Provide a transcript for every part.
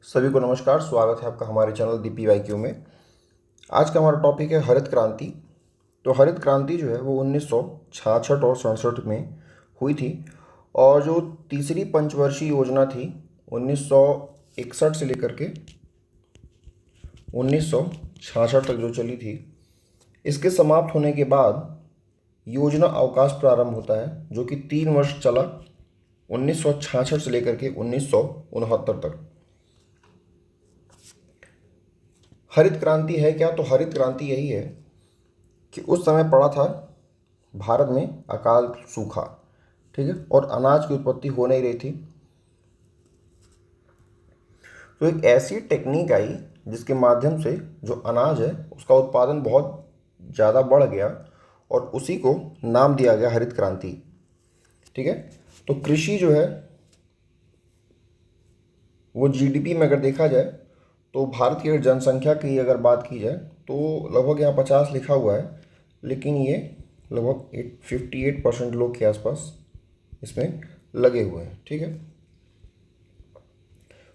सभी को नमस्कार। स्वागत है आपका हमारे चैनल DPYQ में। आज का हमारा टॉपिक है हरित क्रांति। तो हरित क्रांति जो है वो 1966 और 67 में हुई थी, और जो तीसरी पंचवर्षीय योजना थी 1961 से लेकर के 1966 तक जो चली थी, इसके समाप्त होने के बाद योजना अवकाश प्रारंभ होता है, जो कि 3 वर्ष चला, 1966 से लेकर के 1969 तक। हरित क्रांति है क्या? तो हरित क्रांति यही है कि उस समय पड़ा था भारत में अकाल सूखा, ठीक है, और अनाज की उत्पत्ति हो नहीं रही थी। तो एक ऐसी टेक्निक आई जिसके माध्यम से जो अनाज है उसका उत्पादन बहुत ज़्यादा बढ़ गया, और उसी को नाम दिया गया हरित क्रांति, ठीक है। तो कृषि जो है वो GDP में अगर देखा जाए तो भारत की अगर जनसंख्या की अगर बात की जाए तो लगभग यहाँ 50 लिखा हुआ है, लेकिन ये लगभग 58% लोग के आसपास इसमें लगे हुए हैं, ठीक है।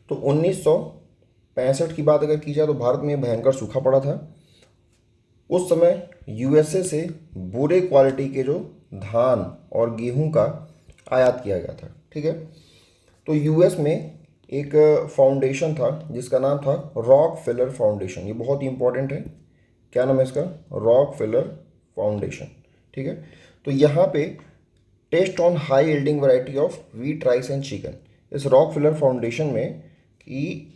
तो 1965 की बात अगर की जाए तो भारत में भयंकर सूखा पड़ा था। उस समय USA से बुरे क्वालिटी के जो धान और गेहूं का आयात किया गया था, ठीक है। तो US में एक फाउंडेशन था जिसका नाम था रॉकफेलर फाउंडेशन। ये बहुत ही इंपॉर्टेंट है। क्या नाम है इसका? रॉकफेलर फाउंडेशन, ठीक है। तो यहाँ पे test on high yielding variety of wheat, rice and chicken, इस रॉकफेलर फाउंडेशन में कि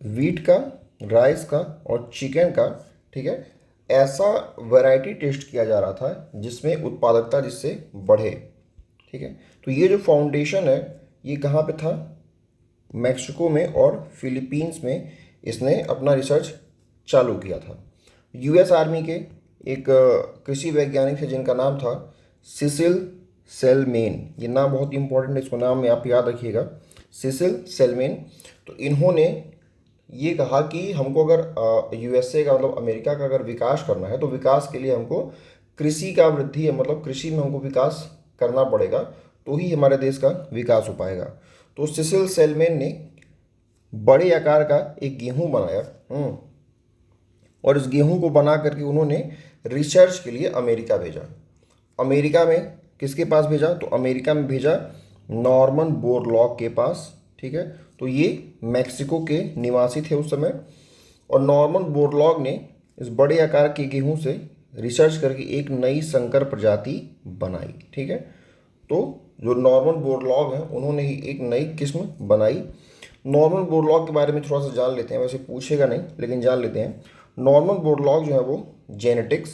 वीट का, राइस का और चिकन का, ठीक है, ऐसा वैरायटी टेस्ट किया जा रहा था जिसमें उत्पादकता जिससे बढ़े, ठीक है। तो ये जो फाउंडेशन है ये कहाँ पे था? मैक्सिको में और फिलीपींस में इसने अपना रिसर्च चालू किया था। US आर्मी के एक कृषि वैज्ञानिक थे जिनका नाम था सिसिल सेलमेन। ये नाम बहुत इंपॉर्टेंट है, इसको नाम में आप याद रखिएगा, सिसिल सेलमेन। तो इन्होंने ये कहा कि हमको अगर USA का मतलब अमेरिका का अगर विकास करना है तो विकास के लिए हमको कृषि का वृद्धि है, मतलब कृषि में हमको विकास करना पड़ेगा, तो ही हमारे देश का विकास हो पाएगा। तो सिसिल सेलमेन ने बड़े आकार का एक गेहूं बनाया, और इस गेहूं को बना करके उन्होंने रिसर्च के लिए अमेरिका भेजा। अमेरिका में किसके पास भेजा? तो अमेरिका में भेजा नॉर्मन बोरलॉग के पास, ठीक है। तो ये मैक्सिको के निवासी थे उस समय, और नॉर्मन बोरलॉग ने इस बड़े आकार के गेहूं से रिसर्च करके एक नई संकर प्रजाति बनाई, ठीक है। तो जो नॉर्मन बोरलॉग हैं उन्होंने ही एक नई किस्म बनाई। नॉर्मन बोरलॉग के बारे में थोड़ा सा जान लेते हैं, वैसे पूछेगा नहीं लेकिन जान लेते हैं। नॉर्मन बोरलॉग जो है वो genetics,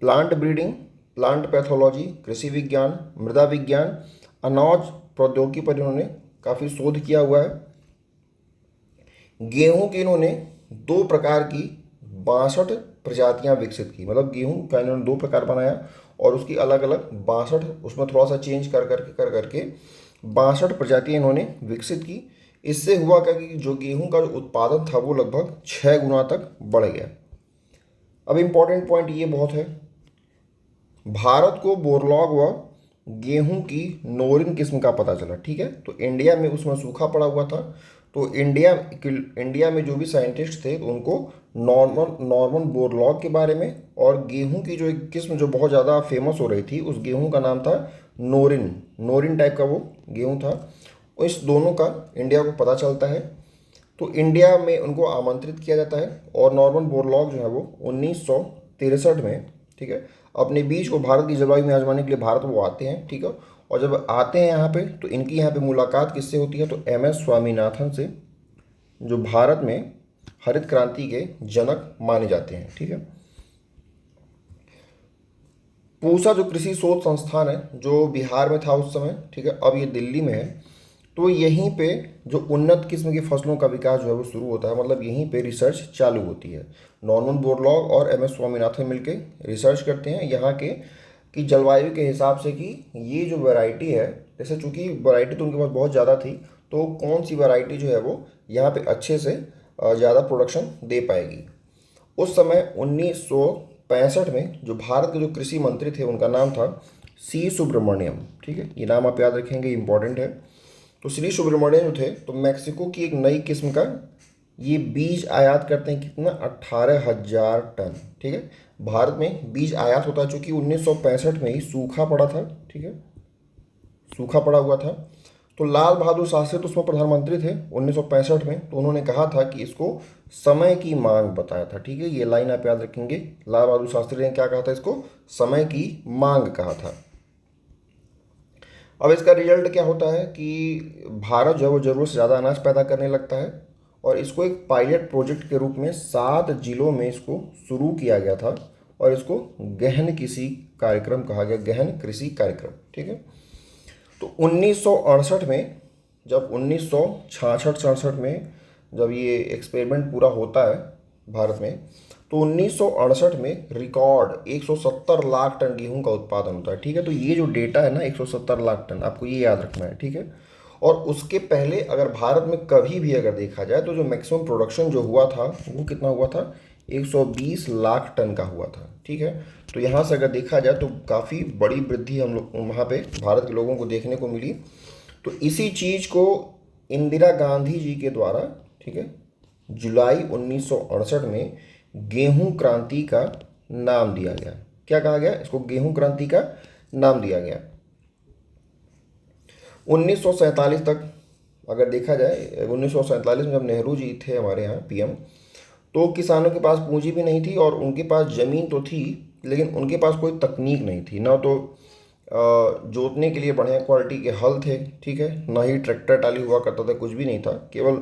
plant breeding, plant pathology, कृषि विज्ञान, मृदा विज्ञान, अनाज प्रौद्योगिकी पर इन्होंने काफ़ी शोध किया हुआ है। गेहूं की इन्होंने 2 प्रकार की 62 प्रजातियां विकसित की, मतलब गेहूं का इन्होंने 2 प्रकार बनाया और उसकी अलग अलग 62, उसमें थोड़ा सा चेंज कर करके 62 प्रजातियां इन्होंने विकसित की। इससे हुआ क्या कि जो गेहूं का जो उत्पादन था वो लगभग 6 गुना तक बढ़ गया। अब इम्पॉर्टेंट पॉइंट ये बहुत है, भारत को बोरलॉग व गेहूं की नोरिन किस्म का पता चला, ठीक है। तो इंडिया में उसमें सूखा पड़ा हुआ था, तो इंडिया में जो भी साइंटिस्ट थे तो उनको नॉर्मन बोरलॉग के बारे में और गेहूं की जो एक किस्म जो बहुत ज़्यादा फेमस हो रही थी, उस गेहूं का नाम था नोरिन टाइप का वो गेहूं था। इस दोनों का इंडिया को पता चलता है, तो इंडिया में उनको आमंत्रित किया जाता है, और नॉर्मन बोरलॉग जो है वो 1963 में, ठीक है, अपने बीज को भारत की जलवायु में आजमाने के लिए भारत वो आते हैं, ठीक है। और जब आते हैं यहाँ पे तो इनकी यहाँ पे मुलाकात किससे होती है? तो MS स्वामीनाथन से, जो भारत में हरित क्रांति के जनक माने जाते हैं, ठीक है। पूसा जो कृषि शोध संस्थान है जो बिहार में था उस समय, ठीक है, अब ये दिल्ली में है। तो यहीं पे जो उन्नत किस्म की फसलों का विकास जो है वो शुरू होता है, मतलब यहीं पे रिसर्च चालू होती है। नॉर्मन बोरलॉग और MS स्वामीनाथन मिलके रिसर्च करते हैं यहाँ के कि जलवायु के हिसाब से कि ये जो वैरायटी है, जैसे चूंकि वैरायटी तो उनके पास बहुत ज़्यादा थी, तो कौन सी वैरायटी जो है वो यहाँ पे अच्छे से ज़्यादा प्रोडक्शन दे पाएगी। उस समय 1965 में जो भारत के जो कृषि मंत्री थे उनका नाम था C सुब्रमण्यम, ठीक है, ये नाम आप याद रखेंगे, इंपॉर्टेंट है। तो श्री सुब्रमण्यम जो थे तो मैक्सिको की एक नई किस्म का ये बीज आयात करते हैं, कितना, 18,000 टन। ठीक है, भारत में बीज आयात होता है चूँकि 1965 में ही सूखा पड़ा था। ठीक है, सूखा पड़ा हुआ था, तो लाल बहादुर शास्त्री तो उसमें प्रधानमंत्री थे 1965 में, तो उन्होंने कहा था कि इसको समय की मांग बताया था। ठीक है, ये लाइन आप याद रखेंगे, लाल बहादुर शास्त्री ने क्या कहा था, इसको समय की मांग कहा था। अब इसका रिजल्ट क्या होता है कि भारत जो है वो ज़रूरत से ज़्यादा अनाज पैदा करने लगता है, और इसको एक पायलट प्रोजेक्ट के रूप में 7 जिलों में इसको शुरू किया गया था, और इसको गहन कृषि कार्यक्रम कहा गया, गहन कृषि कार्यक्रम। ठीक है, तो 1968 में, जब 1966-67 में जब ये एक्सपेरिमेंट पूरा होता है भारत में, तो 1968 में रिकॉर्ड 170 लाख टन गेहूं का उत्पादन होता है। ठीक है, तो ये जो डेटा है ना 170 लाख टन, आपको ये याद रखना है। ठीक है, और उसके पहले अगर भारत में कभी भी अगर देखा जाए तो जो मैक्सिमम प्रोडक्शन जो हुआ था वो कितना हुआ था, 120 लाख टन का हुआ था। ठीक है, तो यहाँ से अगर देखा जाए तो काफ़ी बड़ी वृद्धि हम लोग वहाँ पे भारत के लोगों को देखने को मिली। तो इसी चीज़ को इंदिरा गांधी जी के द्वारा, ठीक है, जुलाई 1968 में गेहूं क्रांति का नाम दिया गया। क्या कहा गया, इसको गेहूं क्रांति का नाम दिया गया। 1947 तक अगर देखा जाए, 1947 में जब नेहरू जी थे हमारे यहाँ पीएम, तो किसानों के पास पूंजी भी नहीं थी, और उनके पास ज़मीन तो थी लेकिन उनके पास कोई तकनीक नहीं थी, ना तो जोतने के लिए बढ़िया क्वालिटी के हल थे। ठीक है, ना ही ट्रैक्टर टाली हुआ करता था, कुछ भी नहीं था, केवल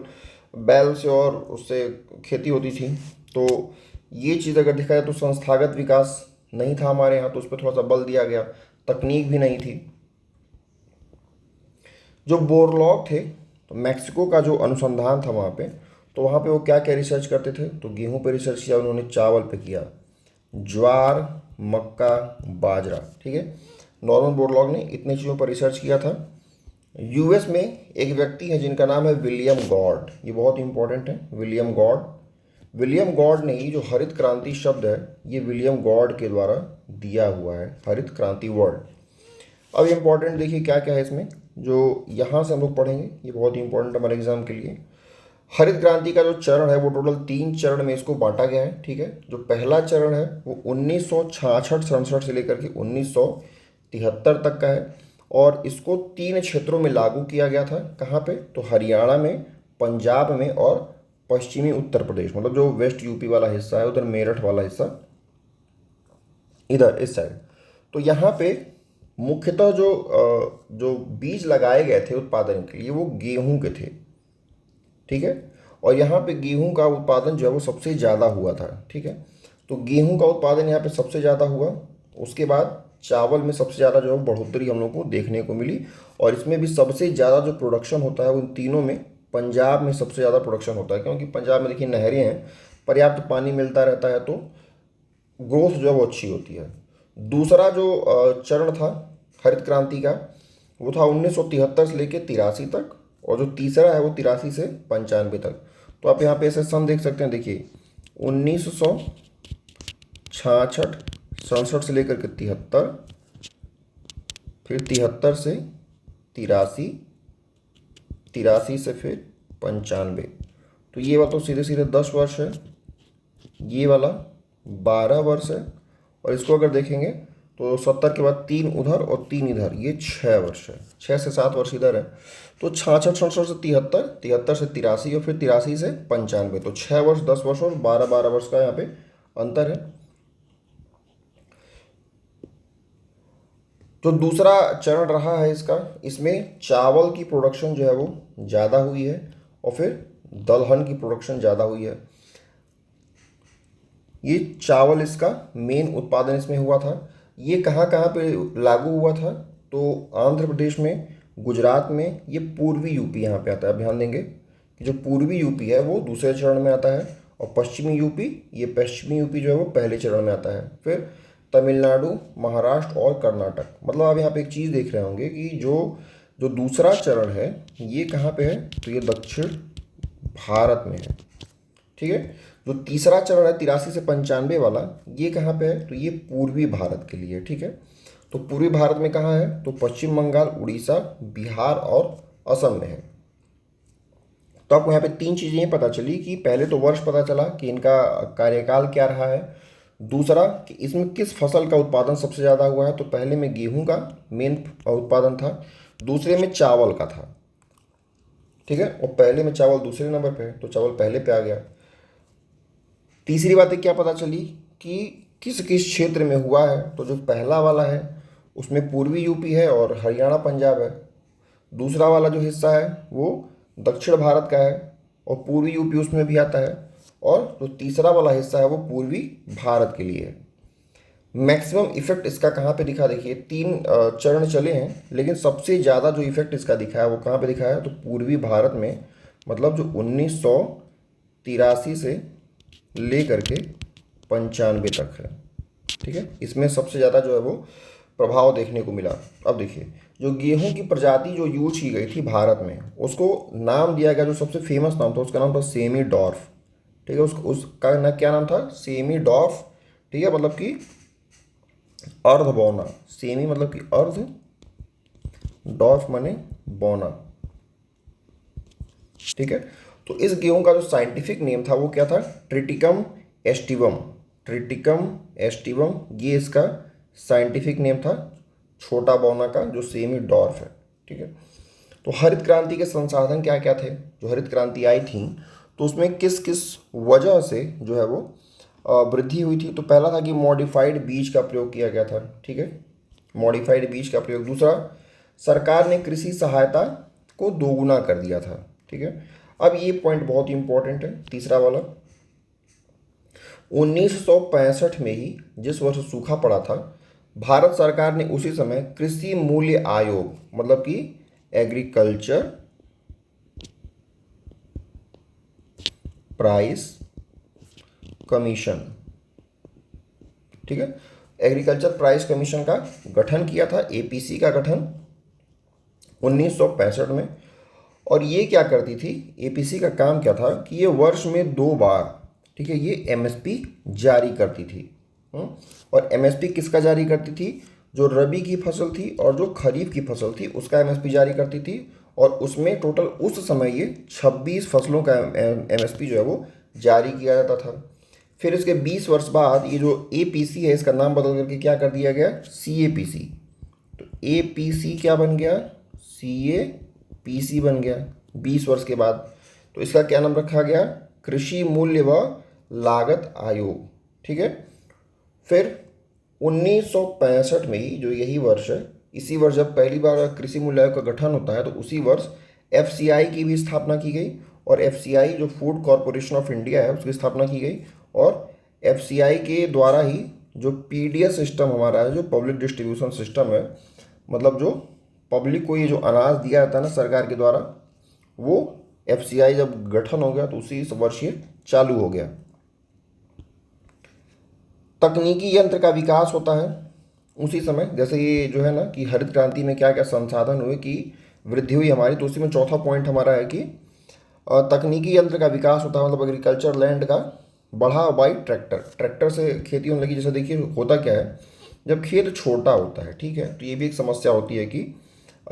बैल से और उससे खेती होती थी। तो ये चीज़ अगर देखा जाए तो संस्थागत विकास नहीं था हमारे यहाँ, तो उस पर थोड़ा सा बल दिया गया, तकनीक भी नहीं थी। जो बोरलॉग थे, तो मैक्सिको का जो अनुसंधान था वहाँ पे, तो वहाँ पे वो क्या क्या रिसर्च करते थे, तो गेहूं पे रिसर्च किया उन्होंने, चावल पे किया, ज्वार, मक्का, बाजरा। ठीक है, नॉर्मन बोरलॉग ने इतनी चीज़ों पर रिसर्च किया था। यूएस में एक व्यक्ति है जिनका नाम है विलियम गॉड, ये बहुत इंपॉर्टेंट है, विलियम गॉड। विलियम गॉड ने ये जो हरित क्रांति शब्द है, ये विलियम गॉड के द्वारा दिया हुआ है, हरित क्रांति वर्ड। अब इम्पॉर्टेंट देखिए क्या क्या है इसमें, जो यहाँ से हम लोग पढ़ेंगे, ये बहुत इंपॉर्टेंट हमारे एग्जाम के लिए। हरित क्रांति का जो चरण है वो टोटल 3 चरण में इसको बांटा गया है। ठीक है, जो पहला चरण है वो 1966-67 से लेकर के 1973 तक का है, और इसको 3 क्षेत्रों में लागू किया गया था। कहाँ पे, तो हरियाणा में, पंजाब में, और पश्चिमी उत्तर प्रदेश, मतलब जो वेस्ट यूपी वाला हिस्सा है, उधर मेरठ वाला हिस्सा, इधर इस साइड। तो यहाँ पे मुख्यतः जो बीज लगाए गए थे उत्पादन के लिए वो गेहूं के थे। ठीक है, और यहाँ पे गेहूं का उत्पादन जो है वो सबसे ज़्यादा हुआ था। ठीक है, तो गेहूं का उत्पादन यहाँ पे सबसे ज़्यादा हुआ। उसके बाद चावल में सबसे ज़्यादा जो है बढ़ोतरी हम लोग को देखने को मिली, और इसमें भी सबसे ज़्यादा जो प्रोडक्शन होता है उन तीनों में पंजाब में सबसे ज़्यादा प्रोडक्शन होता है, क्योंकि पंजाब में देखिए नहरें हैं, पर्याप्त पानी मिलता रहता है, तो ग्रोथ जो है वो अच्छी होती है। दूसरा जो चरण था हरित क्रांति का, वो था 1973 से लेकर 83 तक, और जो तीसरा है वो 83 से 95 तक। तो आप यहाँ पे ऐसे सन देख सकते हैं, देखिए 1966-67 से लेकर के 73, फिर 73 से 83, 83 से फिर 95। तो ये वाला तो सीधे सीधे 10 वर्ष है, ये वाला 12 वर्ष है, और इसको अगर देखेंगे तो 70 के बाद 3 उधर और 3 इधर, ये 6 वर्ष है, 6 से 7 वर्ष इधर है। तो 66-67 से 73, 73 से 83, और फिर 83 से 95, तो 6 वर्ष, 10 वर्ष और 12-12 वर्ष का यहाँ पे अंतर है। जो दूसरा चरण रहा है इसका, इसमें चावल की प्रोडक्शन जो है वो ज़्यादा हुई है, और फिर दलहन की प्रोडक्शन ज़्यादा हुई है। ये चावल इसका मेन उत्पादन इसमें हुआ था। ये कहाँ कहाँ पे लागू हुआ था, तो आंध्र प्रदेश में, गुजरात में, ये पूर्वी यूपी यहाँ पे आता है। ध्यान देंगे कि जो पूर्वी यूपी है वो दूसरे चरण में आता है, और पश्चिमी यूपी, ये पश्चिमी यूपी जो है वो पहले चरण में आता है। फिर तमिलनाडु, महाराष्ट्र और कर्नाटक। मतलब आप यहाँ पे एक चीज़ देख रहे होंगे कि जो जो दूसरा चरण है ये कहाँ पे है, तो ये दक्षिण भारत में है। ठीक है, जो तीसरा चरण है 83 से 95 वाला, ये कहाँ पे है, तो ये पूर्वी भारत के लिए। ठीक है, तो पूर्वी भारत में कहाँ है, तो पश्चिम बंगाल, उड़ीसा, बिहार और असम में है। तो आपको यहाँ पे तीन चीज़ें पता चली कि पहले तो वर्ष पता चला कि इनका कार्यकाल क्या रहा है, दूसरा कि इसमें किस फसल का उत्पादन सबसे ज़्यादा हुआ है, तो पहले में गेहूं का मेन उत्पादन था, दूसरे में चावल का था, ठीक है, और पहले में चावल दूसरे नंबर पे है तो चावल पहले पे आ गया। तीसरी बात है क्या पता चली कि किस किस क्षेत्र में हुआ है, तो जो पहला वाला है उसमें पूर्वी यूपी है और हरियाणा पंजाब है, दूसरा वाला जो हिस्सा है वो दक्षिण भारत का है और पूर्वी यूपी उसमें भी आता है, और जो तीसरा वाला हिस्सा है वो पूर्वी भारत के लिए है। मैक्सिमम इफेक्ट इसका कहाँ पे दिखा, देखिए तीन चरण चले हैं, लेकिन सबसे ज़्यादा जो इफेक्ट इसका दिखा है वो कहाँ पे दिखा है, तो पूर्वी भारत में, मतलब जो 1983 से ले करके 95 तक है, ठीक है, इसमें सबसे ज़्यादा जो है वो प्रभाव देखने को मिला। अब देखिए जो गेहूं की प्रजाति जो यूज की गई थी भारत में, उसको नाम दिया गया, जो सबसे फेमस नाम था उसका नाम था सेमी डॉर्फ, ठीक है, उसका ना क्या नाम था, सेमी डॉर्फ, ठीक है, मतलब कि अर्ध बौना, सेमी मतलब कि अर्ध, डॉर्फ माने बौना, ठीक है। तो इस गेहूं का जो साइंटिफिक नेम था वो क्या था, ट्रिटिकम एस्टिवम, ट्रिटिकम एस्टिवम, ये इसका साइंटिफिक नेम था, छोटा बौना का जो सेमी डॉर्फ है, ठीक है। तो हरित क्रांति के संसाधन क्या क्या थे, जो हरित क्रांति आई थी तो उसमें किस किस वजह से जो है वो वृद्धि हुई थी, तो पहला था कि मॉडिफाइड बीज का प्रयोग किया गया था, ठीक है, मॉडिफाइड बीज का प्रयोग, दूसरा सरकार ने कृषि सहायता को दोगुना कर दिया था, ठीक है। अब ये पॉइंट बहुत ही इंपॉर्टेंट है, तीसरा वाला, 1965 में ही जिस वर्ष सूखा पड़ा था, भारत सरकार ने उसी समय कृषि मूल्य आयोग, मतलब कि एग्रीकल्चर प्राइस कमीशन, ठीक है, एग्रीकल्चर प्राइस कमीशन का गठन किया था, एपीसी का गठन 1965 में। और ये क्या करती थी, एपीसी का काम क्या था कि ये वर्ष में 2 बार, ठीक है, ये एमएसपी जारी करती थी। और एमएसपी किसका जारी करती थी, जो रबी की फसल थी और जो खरीफ की फसल थी उसका एमएसपी जारी करती थी, और उसमें टोटल उस समय ये 26 फसलों का एमएसपी जो है वो जारी किया जाता था। फिर इसके 20 वर्ष बाद ये जो एपीसी है इसका नाम बदल करके क्या कर दिया गया, सीएपीसी। तो एपीसी क्या बन गया, सीएपीसी बन गया 20 वर्ष के बाद। तो इसका क्या नाम रखा गया, कृषि मूल्य व लागत आयोग, ठीक है। फिर 1965 में ही, जो यही वर्ष है, इसी वर्ष जब पहली बार कृषि मूल्य आयोग का गठन होता है, तो उसी वर्ष एफसीआई की भी स्थापना की गई, और एफसीआई जो फूड कॉरपोरेशन ऑफ इंडिया है उसकी स्थापना की गई, और एफसीआई के द्वारा ही जो पीडीएस सिस्टम हमारा है, जो पब्लिक डिस्ट्रीब्यूशन सिस्टम है, मतलब जो पब्लिक को ये जो अनाज दिया जाता है ना सरकार के द्वारा, वो एफसीआई जब गठन हो गया तो उसी वर्ष ये चालू हो गया। तकनीकी यंत्र का विकास होता है उसी समय, जैसे ये जो है ना कि हरित क्रांति में क्या क्या संसाधन हुए कि वृद्धि हुई हमारी, तो उसी में चौथा पॉइंट हमारा है कि तकनीकी यंत्र का विकास होता है, मतलब एग्रीकल्चर लैंड का बढ़ा बाई ट्रैक्टर, ट्रैक्टर से खेती होने लगी। जैसे देखिए होता क्या है, जब खेत छोटा होता है, ठीक है, तो ये भी एक समस्या होती है कि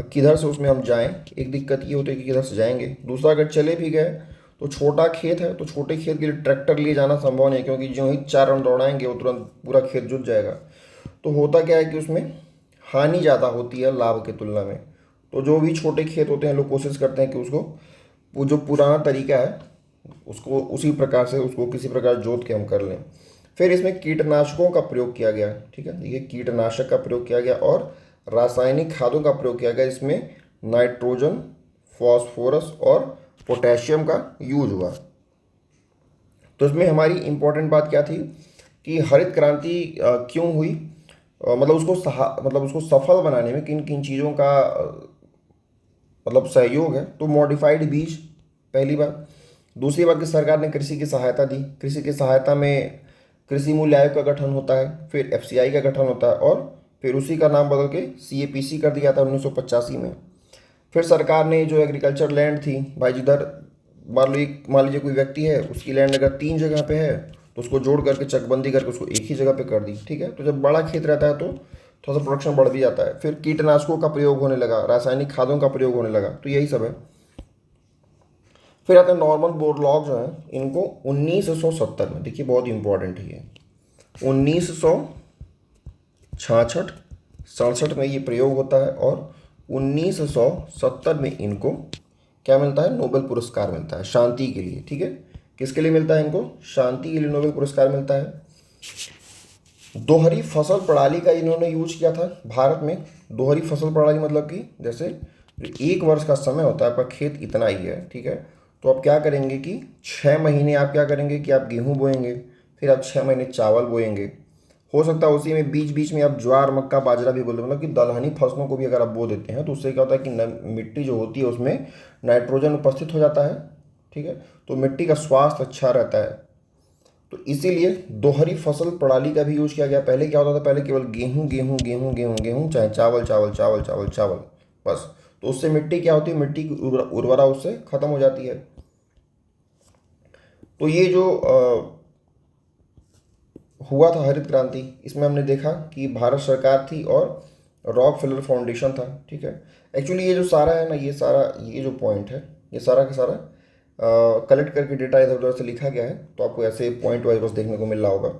किधर से उसमें हम जाएं। एक दिक्कत ये होती है कि किधर से जाएंगे, दूसरा अगर चले भी गए तो छोटा खेत है, तो छोटे खेत के लिए ट्रैक्टर लिए जाना संभव नहीं, क्योंकि जो ही 4 राउंड दौड़ाएंगे वो तुरंत पूरा खेत जुट जाएगा। तो होता क्या है कि उसमें हानि ज़्यादा होती है लाभ की तुलना में। तो जो भी छोटे खेत होते हैं लोग कोशिश करते हैं कि उसको, वो जो पुराना तरीका है उसको उसी प्रकार से उसको किसी प्रकार जोत के हम कर लें। फिर इसमें कीटनाशकों का प्रयोग किया गया, ठीक है, ये कीटनाशक का प्रयोग किया गया और रासायनिक खादों का प्रयोग किया गया, इसमें नाइट्रोजन, फॉस्फोरस और पोटेशियम का यूज हुआ। तो इसमें हमारी इम्पोर्टेंट बात क्या थी कि हरित क्रांति क्यों हुई, मतलब उसको सफल बनाने में किन किन चीज़ों का मतलब सहयोग है। तो मॉडिफाइड बीज पहली बात, दूसरी बात कि सरकार ने कृषि की सहायता दी, कृषि की सहायता में कृषि मूल्य आयोग का गठन होता है, फिर एफसीआई का गठन होता है, और फिर उसी का नाम बदल के सीएपीसी कर दिया था 1985 में। फिर सरकार ने जो एग्रीकल्चर लैंड थी, भाई जिधर मान लीजिए कोई व्यक्ति है, उसकी लैंड अगर 3 जगह पे है तो उसको जोड़ करके चकबंदी करके उसको एक ही जगह पे कर दी, ठीक है। तो जब बड़ा खेत रहता है तो थोड़ा सा प्रोडक्शन बढ़ भी जाता है। फिर कीटनाशकों का प्रयोग होने लगा, रासायनिक खादों का प्रयोग होने लगा, तो यही सब है। फिर आते हैं नॉर्मन बोरलॉग जो है, इनको 1970 में, देखिए बहुत इंपॉर्टेंट है ये, 1966 67 में ये प्रयोग होता है और 1970 में इनको क्या मिलता है, नोबेल पुरस्कार मिलता है शांति के लिए। ठीक है, किसके लिए मिलता है इनको, शांति के लिए नोबेल पुरस्कार मिलता है। दोहरी फसल प्रणाली का इन्होंने यूज किया था भारत में। दोहरी फसल प्रणाली मतलब कि जैसे एक वर्ष का समय होता है, आपका खेत इतना ही है, ठीक है, तो आप क्या करेंगे कि 6 महीने आप क्या करेंगे कि आप गेहूं बोएंगे, फिर आप 6 महीने चावल बोएंगे, हो सकता है उसी में बीच बीच में आप ज्वार मक्का बाजरा भी बोल दो, मतलब कि दलहनी फसलों को भी अगर आप बो देते हैं तो उससे क्या होता है कि मिट्टी जो होती है उसमें नाइट्रोजन उपस्थित हो जाता है। ठीक है, तो मिट्टी का स्वास्थ्य अच्छा रहता है। तो इसीलिए दोहरी फसल प्रणाली का भी यूज किया गया। पहले क्या होता था, पहले केवल गेहूं गेहूं गेहूं गेहूं गेहूं, चाहे चावल चावल चावल चावल चावल, बस। तो उससे मिट्टी क्या होती है, मिट्टी की उर्वरा उससे खत्म हो जाती है। तो ये जो हुआ था हरित क्रांति, इसमें हमने देखा कि भारत सरकार थी और रॉक फेलर फाउंडेशन था। ठीक है, एक्चुअली ये जो सारा है ना, ये सारा ये जो पॉइंट है, ये सारा का सारा कलेक्ट करके डेटा इधर उधर से लिखा गया है, तो आपको ऐसे पॉइंट वाइज बस देखने को मिल रहा होगा।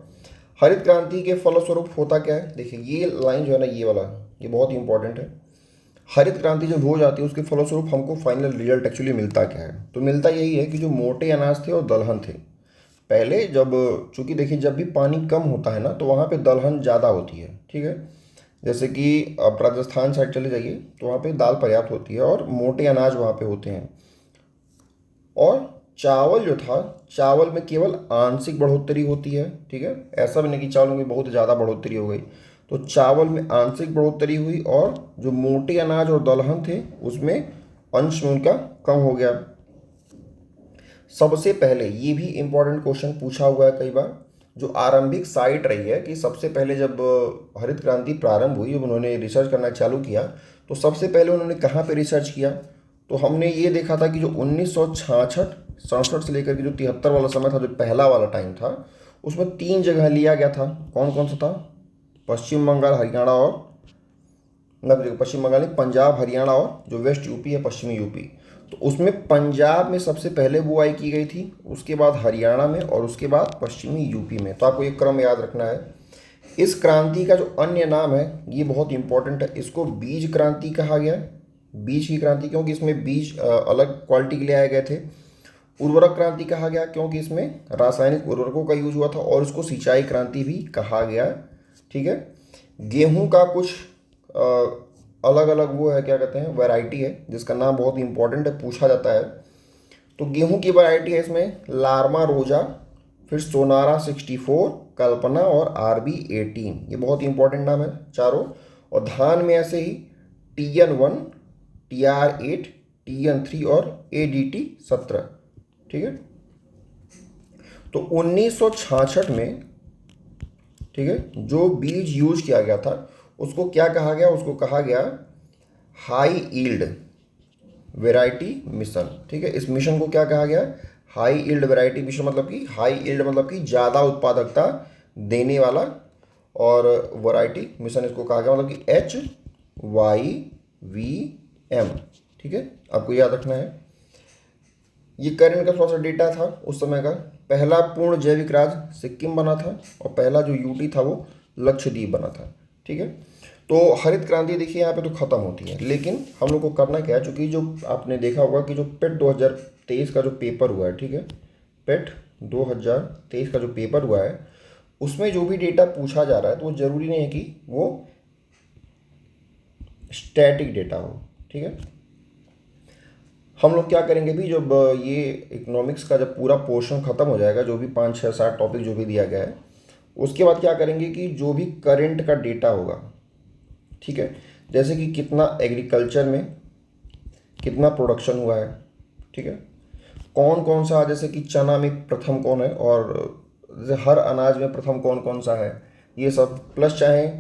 हरित क्रांति के फलस्वरूप होता क्या है, देखिए ये लाइन जो है ना, ये वाला, ये बहुत ही इंपॉर्टेंट है। हरित क्रांति जब हो जाती है उसके फलस्वरूप हमको फाइनल रिजल्ट एक्चुअली मिलता क्या है, तो मिलता यही है कि जो मोटे अनाज थे और दलहन थे, पहले जब, चूंकि देखिए जब भी पानी कम होता है ना तो वहाँ पे दलहन ज़्यादा होती है। ठीक है, जैसे कि आप राजस्थान साइड चले जाइए तो वहाँ पे दाल पर्याप्त होती है और मोटे अनाज वहाँ पे होते हैं। और चावल जो था, चावल में केवल आंशिक बढ़ोतरी होती है। ठीक है, ऐसा भी नहीं कि चावलों में बहुत ज़्यादा बढ़ोतरी हो गई, तो चावल में आंशिक बढ़ोतरी हुई और जो मोटे अनाज और दलहन थे उसमें अंश में उनका कम हो गया। सबसे पहले, ये भी इंपॉर्टेंट क्वेश्चन पूछा हुआ है कई बार, जो आरंभिक साइट रही है कि सबसे पहले जब हरित क्रांति प्रारंभ हुई, जब उन्होंने रिसर्च करना चालू किया, तो सबसे पहले उन्होंने कहाँ पे रिसर्च किया, तो हमने ये देखा था कि जो 1966 67 से लेकर के जो 73 वाला समय था, जो पहला वाला टाइम था, उसमें 3 जगह लिया गया था। कौन कौन सा था, पश्चिम बंगाल, हरियाणा और, मतलब पश्चिम बंगाल नहीं, पंजाब, हरियाणा और जो वेस्ट यूपी है, पश्चिमी यूपी। तो उसमें पंजाब में सबसे पहले बुआई की गई थी, उसके बाद हरियाणा में और उसके बाद पश्चिमी यूपी में। तो आपको ये क्रम याद रखना है। इस क्रांति का जो अन्य नाम है, ये बहुत इंपॉर्टेंट है, इसको बीज क्रांति कहा गया। बीज की क्रांति क्योंकि इसमें बीज अलग क्वालिटी के लिए आए गए थे। उर्वरक क्रांति कहा गया क्योंकि इसमें रासायनिक उर्वरकों का यूज हुआ था, और इसको सिंचाई क्रांति भी कहा गया। ठीक है, गेहूं का कुछ अलग अलग वो है, क्या कहते हैं, वैरायटी है, जिसका नाम बहुत इंपॉर्टेंट है, पूछा जाता है। तो गेहूं की वैरायटी है इसमें लार्मा रोजा, फिर सोनारा 64, कल्पना और RB 18, ये बहुत इंपॉर्टेंट नाम है चारों। और धान में ऐसे ही TN1, TR8, TN3 और ADT 17। ठीक है, तो 1966 में, ठीक है, जो बीज यूज किया गया था उसको क्या कहा गया, उसको कहा गया हाई ईल्ड वैरायटी मिशन। ठीक है, इस मिशन को क्या कहा गया, हाई ईल्ड वैरायटी मिशन, मतलब कि हाई ईल्ड मतलब कि ज़्यादा उत्पादकता देने वाला, और वैरायटी मिशन इसको कहा गया, मतलब कि HYVM। ठीक है, आपको याद रखना है। ये करंट का थोड़ा सा डेटा था उस समय का। पहला पूर्ण जैविक राज्य सिक्किम बना था और पहला जो UT था वो लक्षद्वीप बना था। ठीक है, तो हरित क्रांति देखिए यहाँ पे तो ख़त्म होती है, लेकिन हम लोग को करना क्या है, चूँकि जो आपने देखा होगा कि जो पेट 2023 का जो पेपर हुआ है, ठीक है, पेट 2023 का जो पेपर हुआ है, उसमें जो भी डेटा पूछा जा रहा है तो वो ज़रूरी नहीं है कि वो स्टैटिक डेटा हो। ठीक है, हम लोग क्या करेंगे भी, जब ये इकोनॉमिक्स का जब पूरा पोर्शन ख़त्म हो जाएगा, जो भी 5 6 7 टॉपिक जो भी दिया गया है, उसके बाद क्या करेंगे कि जो भी करंट का डेटा होगा, ठीक है, जैसे कि कितना एग्रीकल्चर में कितना प्रोडक्शन हुआ है, ठीक है, कौन कौन सा, जैसे कि चना में प्रथम कौन है, और हर अनाज में प्रथम कौन कौन सा है, ये सब, प्लस चाहे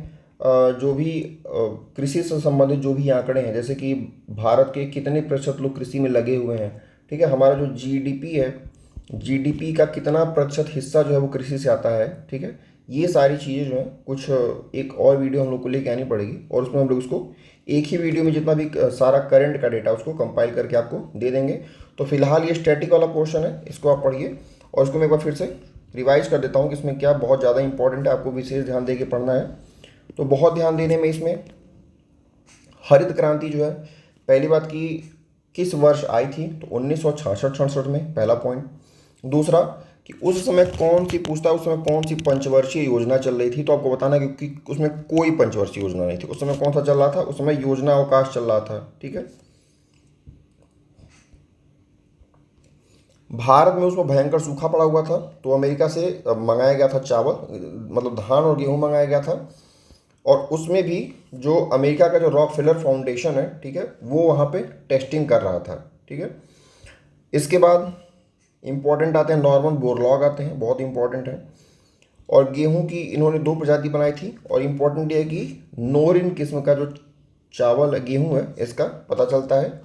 जो भी कृषि से संबंधित जो भी आंकड़े हैं, जैसे कि भारत के कितने प्रतिशत लोग कृषि में लगे हुए हैं। ठीक है, हमारा जो GDP है, GDP का कितना प्रतिशत हिस्सा जो है वो कृषि से आता है। ठीक है, ये सारी चीज़ें जो हैं कुछ एक और वीडियो हम लोग को लेके आनी पड़ेगी और उसमें हम लोग इसको एक ही वीडियो में जितना भी सारा करंट का डेटा उसको कंपाइल करके आपको दे देंगे। तो फिलहाल ये स्टैटिक वाला पोर्शन है, इसको आप पढ़िए और इसको मैं एक बार फिर से रिवाइज कर देता हूँ कि इसमें क्या बहुत ज़्यादा इंपॉर्टेंट है, आपको विशेष ध्यान दे के पढ़ना है। तो बहुत ध्यान देने में इसमें हरित क्रांति जो है, पहली बात की किस वर्ष आई थी, तो 1966-67 में, पहला पॉइंट। दूसरा कि उस समय कौन सी पूछता है, उस समय कौन सी पंचवर्षीय योजना चल रही थी, तो आपको बताना है कि उसमें कोई पंचवर्षीय योजना नहीं थी। उस समय कौन सा चल रहा था, उस समय योजना अवकाश चल रहा था। ठीक है, भारत में उसमें भयंकर सूखा पड़ा हुआ था, तो अमेरिका से मंगाया गया था चावल, मतलब धान और गेहूं मंगाया गया था। और उसमें भी जो अमेरिका का जो रॉकफेलर फाउंडेशन है, ठीक है, वो वहाँ पे टेस्टिंग कर रहा था। ठीक है, इसके बाद इम्पोर्टेंट आते हैं नॉर्मन बोरलॉग आते हैं, बहुत इंपॉर्टेंट है। और गेहूं की इन्होंने 2 प्रजाति बनाई थी और इम्पोर्टेंट ये है कि नोरिन किस्म का जो चावल गेहूं है इसका पता चलता है।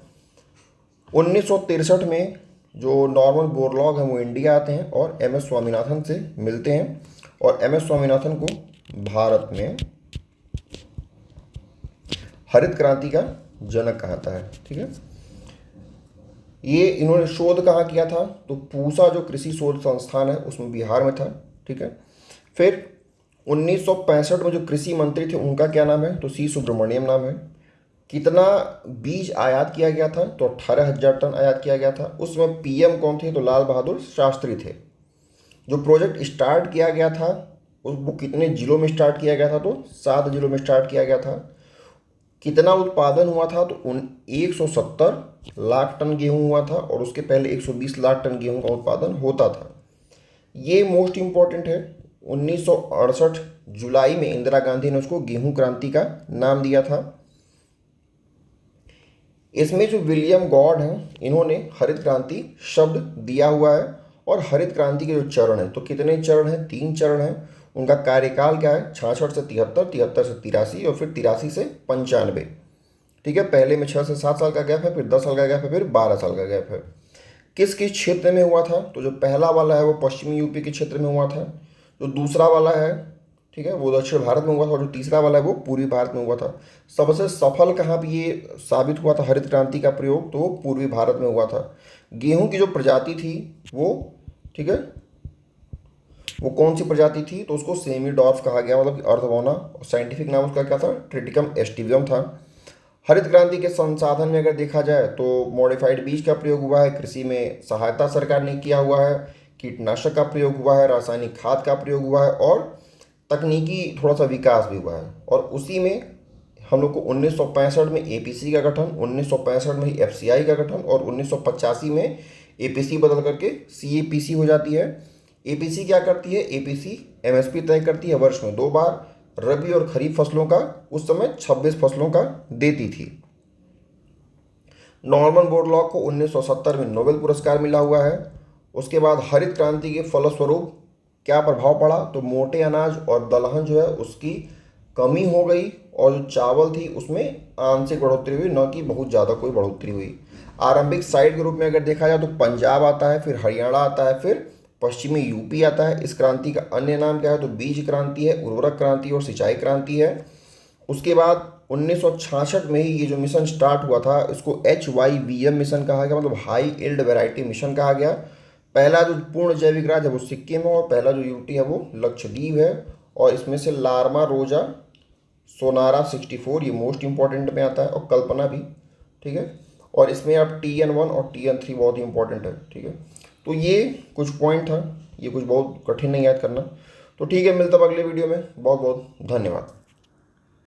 1963 में जो नॉर्मन बोरलॉग हैं वो इंडिया आते हैं और एम एस स्वामीनाथन से मिलते हैं और एम एस स्वामीनाथन को भारत में हरित क्रांति का जनक कहता है। ठीक है, ये इन्होंने शोध कहाँ किया था, तो पूसा जो कृषि शोध संस्थान है उसमें बिहार में था। ठीक है, फिर 1965 में जो कृषि मंत्री थे उनका क्या नाम है, तो सी सुब्रमण्यम नाम है। कितना बीज आयात किया गया था, तो 18,000 टन आयात किया गया था। उसमें पीएम कौन थे, तो लाल बहादुर शास्त्री थे। जो प्रोजेक्ट स्टार्ट किया गया था वो कितने जिलों में स्टार्ट किया गया था, तो 7 जिलों में स्टार्ट किया गया था। कितना उत्पादन हुआ था, तो 170 लाख टन गेहूं हुआ था और उसके पहले 120 लाख टन गेहूं का उत्पादन होता था। ये मोस्ट इम्पॉर्टेंट है। 1968 जुलाई में इंदिरा गांधी ने उसको गेहूं क्रांति का नाम दिया था। इसमें जो विलियम गॉड हैं इन्होंने हरित क्रांति शब्द दिया हुआ है। और हरित क्रांति के जो चरण हैं, तो कितने चरण हैं, 3 चरण हैं। उनका कार्यकाल क्या है, 66 से 73, 73 से 83 और फिर 83 से 95। ठीक है, पहले में 6 से 7 साल का गैप है, फिर 10 साल का गैप है, फिर 12 साल का गैप है। किस किस क्षेत्र में हुआ था, तो जो पहला वाला है वो पश्चिमी यूपी के क्षेत्र में हुआ था। जो दूसरा वाला है, ठीक है, वो दक्षिण भारत में हुआ था और जो तीसरा वाला है वो पूर्वी भारत में हुआ था। सबसे सफल कहाँ पे ये साबित हुआ था हरित क्रांति का प्रयोग, तो वो पूर्वी भारत में हुआ था। गेहूं की जो प्रजाति थी वो, ठीक है, वो कौन सी प्रजाति थी, तो उसको सेमी डॉर्फ कहा गया, मतलब अर्थवोना। साइंटिफिक नाम उसका क्या था, ट्रिटिकम एस्टिवियम था। हरित क्रांति के संसाधन में अगर देखा जाए तो मॉडिफाइड बीज का प्रयोग हुआ है, कृषि में सहायता सरकार ने किया हुआ है, कीटनाशक का प्रयोग हुआ है, रासायनिक खाद का प्रयोग हुआ है और तकनीकी थोड़ा सा विकास भी हुआ है। और उसी में हम लोग को 1965 में एपीसी का गठन, 1965 में ही एफसीआई का गठन और 1985 में एपीसी बदल करके सीएपीसी हो जाती है। एपीसी क्या करती है, एपीसी एमएसपी तय करती है वर्ष में 2 बार, रबी और खरीफ फसलों का, उस समय 26 फसलों का देती थी। नॉर्मन बोरलॉग को 1970 में नोबेल पुरस्कार मिला हुआ है। उसके बाद हरित क्रांति के फलस्वरूप क्या प्रभाव पड़ा, तो मोटे अनाज और दलहन जो है उसकी कमी हो गई और जो चावल थी उसमें आंशिक बढ़ोतरी हुई, न कि बहुत ज़्यादा कोई बढ़ोतरी हुई। आरंभिक साइट के रूप में अगर देखा जाए तो पंजाब आता है, फिर हरियाणा आता है, फिर पश्चिमी यूपी आता है। इस क्रांति का अन्य नाम क्या है, तो बीज क्रांति है, उर्वरक क्रांति और सिंचाई क्रांति है। उसके बाद 1966 में ही ये जो मिशन स्टार्ट हुआ था इसको HYVM मिशन कहा गया, मतलब हाई यील्ड वैरायटी मिशन कहा गया। पहला जो पूर्ण जैविक राज्य है वो सिक्किम है और पहला जो यूटी है वो लक्षद्वीप है। और इसमें से लार्मा रोजा सोनारा 64 ये मोस्ट इंपॉर्टेंट में आता है और कल्पना भी। ठीक है, और इसमें आप TN1 और TN3 बहुत ही इंपॉर्टेंट है। ठीक है, तो ये कुछ पॉइंट था, ये कुछ बहुत कठिन नहीं याद करना। तो ठीक है, मिलता है अगले वीडियो में। बहुत बहुत धन्यवाद।